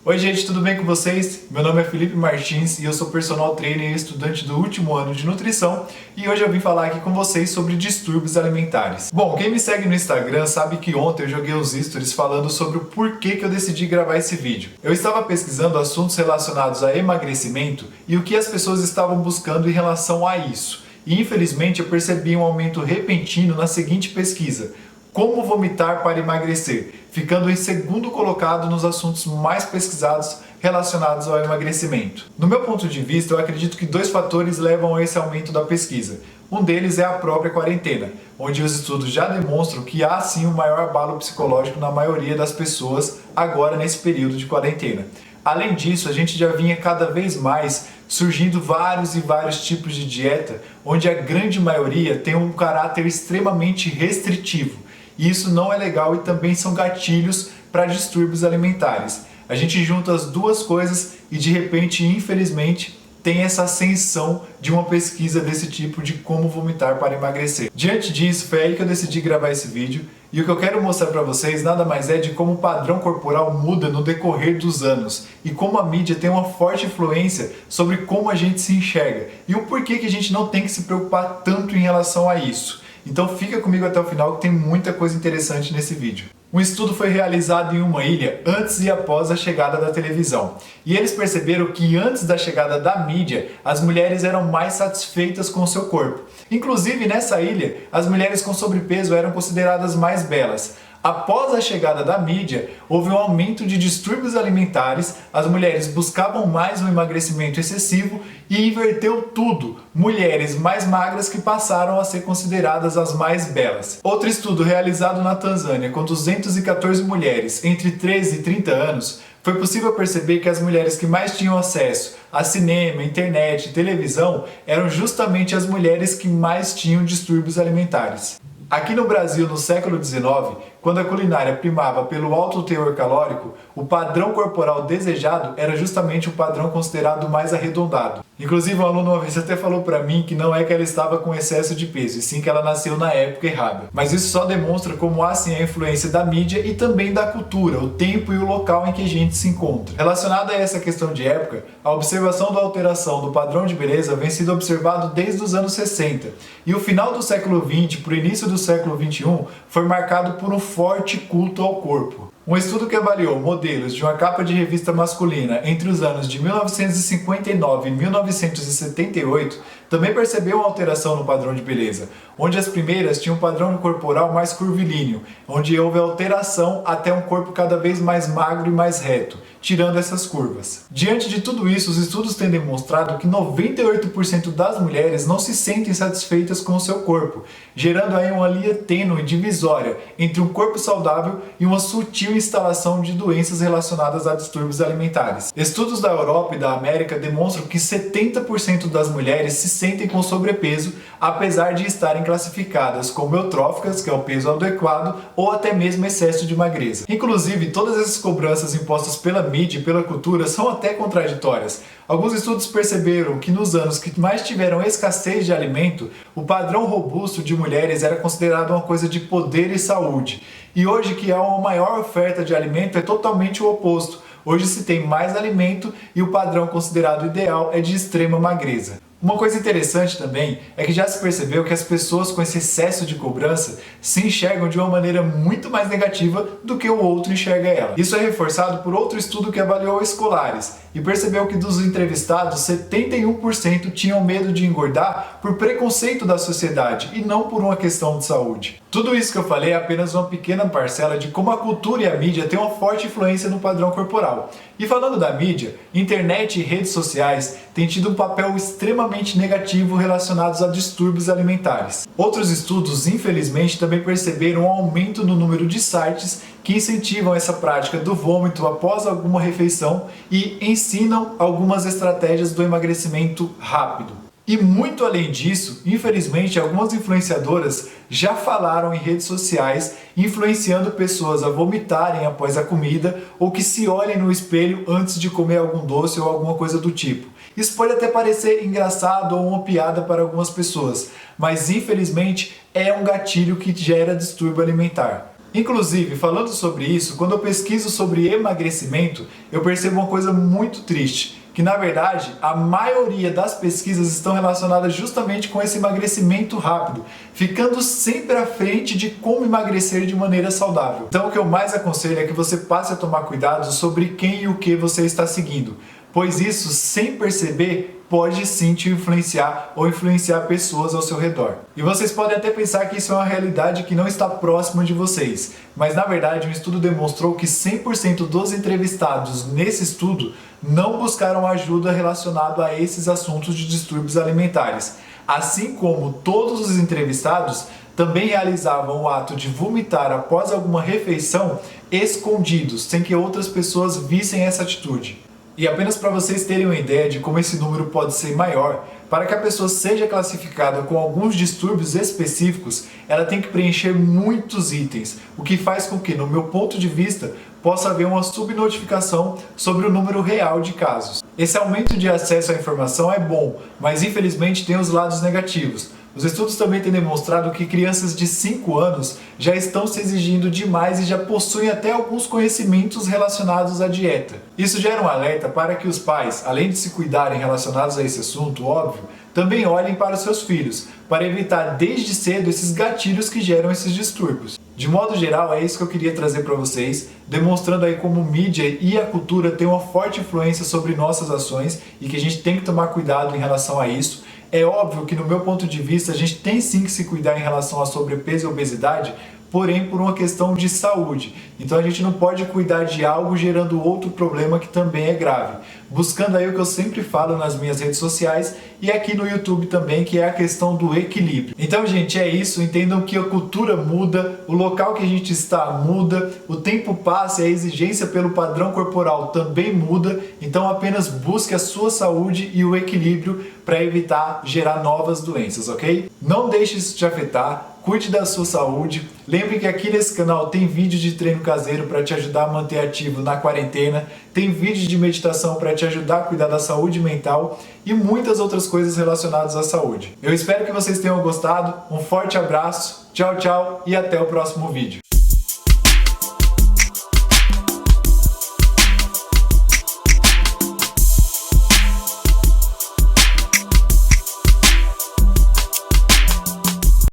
Oi gente, tudo bem com vocês? Meu nome é Felipe Martins e eu sou personal trainer e estudante do último ano de nutrição e hoje eu vim falar aqui com vocês sobre distúrbios alimentares. Bom, quem me segue no Instagram sabe que ontem eu joguei os stories falando sobre o porquê que eu decidi gravar esse vídeo. Eu estava pesquisando assuntos relacionados a emagrecimento e o que as pessoas estavam buscando em relação a isso. E infelizmente eu percebi um aumento repentino na seguinte pesquisa: como vomitar para emagrecer, ficando em segundo colocado nos assuntos mais pesquisados relacionados ao emagrecimento. No meu ponto de vista, eu acredito que dois fatores levam a esse aumento da pesquisa. Um deles é a própria quarentena, onde os estudos já demonstram que há sim um maior abalo psicológico na maioria das pessoas agora nesse período de quarentena. Além disso, a gente já vinha cada vez mais surgindo vários tipos de dieta, onde a grande maioria tem um caráter extremamente restritivo. E isso não é legal e também são gatilhos para distúrbios alimentares. A gente junta as duas coisas e de repente, infelizmente, tem essa ascensão de uma pesquisa desse tipo de como vomitar para emagrecer. Diante disso, foi aí que eu decidi gravar esse vídeo e o que eu quero mostrar para vocês nada mais é de como o padrão corporal muda no decorrer dos anos e como a mídia tem uma forte influência sobre como a gente se enxerga e o porquê que a gente não tem que se preocupar tanto em relação a isso. Então fica comigo até o final que tem muita coisa interessante nesse vídeo. Um estudo foi realizado em uma ilha antes e após a chegada da televisão. E eles perceberam que antes da chegada da mídia, as mulheres eram mais satisfeitas com o seu corpo. Inclusive nessa ilha, as mulheres com sobrepeso eram consideradas mais belas. Após a chegada da mídia, houve um aumento de distúrbios alimentares, as mulheres buscavam mais um emagrecimento excessivo e inverteu tudo. Mulheres mais magras que passaram a ser consideradas as mais belas. Outro estudo realizado na Tanzânia com 214 mulheres entre 13 e 30 anos, foi possível perceber que as mulheres que mais tinham acesso a cinema, internet e televisão eram justamente as mulheres que mais tinham distúrbios alimentares. Aqui no Brasil, no século XIX, quando a culinária primava pelo alto teor calórico, o padrão corporal desejado era justamente o padrão considerado mais arredondado. Inclusive, um aluno uma vez até falou para mim que não é que ela estava com excesso de peso, e sim que ela nasceu na época errada. Mas isso só demonstra como há sim a influência da mídia e também da cultura, o tempo e o local em que a gente se encontra. Relacionado a essa questão de época, a observação da alteração do padrão de beleza vem sendo observado desde os anos 60, e o final do século XX para o início do século XXI foi marcado por um forte culto ao corpo. Um estudo que avaliou modelos de uma capa de revista masculina entre os anos de 1959 e 1978 também percebeu uma alteração no padrão de beleza, onde as primeiras tinham um padrão corporal mais curvilíneo, onde houve alteração até um corpo cada vez mais magro e mais reto, tirando essas curvas. Diante de tudo isso, os estudos têm demonstrado que 98% das mulheres não se sentem satisfeitas com o seu corpo, gerando aí uma linha tênue divisória entre um corpo saudável e uma sutil instalação de doenças relacionadas a distúrbios alimentares. Estudos da Europa e da América demonstram que 70% das mulheres se sentem com sobrepeso, apesar de estarem classificadas como eutróficas, que é o peso adequado, ou até mesmo excesso de magreza. Inclusive, todas essas cobranças impostas pela mídia e pela cultura são até contraditórias. Alguns estudos perceberam que nos anos que mais tiveram escassez de alimento, o padrão robusto de mulheres era considerado uma coisa de poder e saúde. E hoje que há uma maior oferta de alimento é totalmente o oposto. Hoje se tem mais alimento e o padrão considerado ideal é de extrema magreza. Uma coisa interessante também é que já se percebeu que as pessoas com esse excesso de cobrança se enxergam de uma maneira muito mais negativa do que o outro enxerga ela. Isso é reforçado por outro estudo que avaliou escolares e percebeu que dos entrevistados, 71% tinham medo de engordar por preconceito da sociedade e não por uma questão de saúde. Tudo isso que eu falei é apenas uma pequena parcela de como a cultura e a mídia têm uma forte influência no padrão corporal. E falando da mídia, internet e redes sociais têm tido um papel extremamente negativo relacionados a distúrbios alimentares. Outros estudos, infelizmente, também perceberam um aumento no número de sites que incentivam essa prática do vômito após alguma refeição e ensinam algumas estratégias do emagrecimento rápido. E muito além disso, infelizmente, algumas influenciadoras já falaram em redes sociais influenciando pessoas a vomitarem após a comida ou que se olhem no espelho antes de comer algum doce ou alguma coisa do tipo. Isso pode até parecer engraçado ou uma piada para algumas pessoas, mas infelizmente é um gatilho que gera distúrbio alimentar. Inclusive, falando sobre isso, quando eu pesquiso sobre emagrecimento, eu percebo uma coisa muito triste, que na verdade a maioria das pesquisas estão relacionadas justamente com esse emagrecimento rápido, ficando sempre à frente de como emagrecer de maneira saudável. Então o que eu mais aconselho é que você passe a tomar cuidado sobre quem e o que você está seguindo, pois isso, sem perceber, pode sim te influenciar ou influenciar pessoas ao seu redor. E vocês podem até pensar que isso é uma realidade que não está próxima de vocês, mas na verdade um estudo demonstrou que 100% dos entrevistados nesse estudo não buscaram ajuda relacionada a esses assuntos de distúrbios alimentares, assim como todos os entrevistados também realizavam o ato de vomitar após alguma refeição escondidos, sem que outras pessoas vissem essa atitude. E apenas para vocês terem uma ideia de como esse número pode ser maior, para que a pessoa seja classificada com alguns distúrbios específicos, ela tem que preencher muitos itens, o que faz com que, no meu ponto de vista, possa haver uma subnotificação sobre o número real de casos. Esse aumento de acesso à informação é bom, mas infelizmente tem os lados negativos. Os estudos também têm demonstrado que crianças de 5 anos já estão se exigindo demais e já possuem até alguns conhecimentos relacionados à dieta. Isso gera um alerta para que os pais, além de se cuidarem relacionados a esse assunto, óbvio, também olhem para os seus filhos, para evitar desde cedo esses gatilhos que geram esses distúrbios. De modo geral, é isso que eu queria trazer para vocês, demonstrando aí como mídia e a cultura têm uma forte influência sobre nossas ações e que a gente tem que tomar cuidado em relação a isso. É óbvio que, no meu ponto de vista, a gente tem sim que se cuidar em relação a sobrepeso e obesidade, porém por uma questão de saúde. Então a gente não pode cuidar de algo gerando outro problema que também é grave. Buscando aí o que eu sempre falo nas minhas redes sociais e aqui no YouTube também, que é a questão do equilíbrio. Então, gente, é isso. Entendam que a cultura muda, o local que a gente está muda, o tempo passa e a exigência pelo padrão corporal também muda. Então apenas busque a sua saúde e o equilíbrio para evitar gerar novas doenças, ok? Não deixe isso te afetar. Cuide da sua saúde. Lembre que aqui nesse canal tem vídeo de treino caseiro para te ajudar a manter ativo na quarentena, tem vídeo de meditação para te ajudar a cuidar da saúde mental e muitas outras coisas relacionadas à saúde. Eu espero que vocês tenham gostado. Um forte abraço, tchau, tchau e até o próximo vídeo.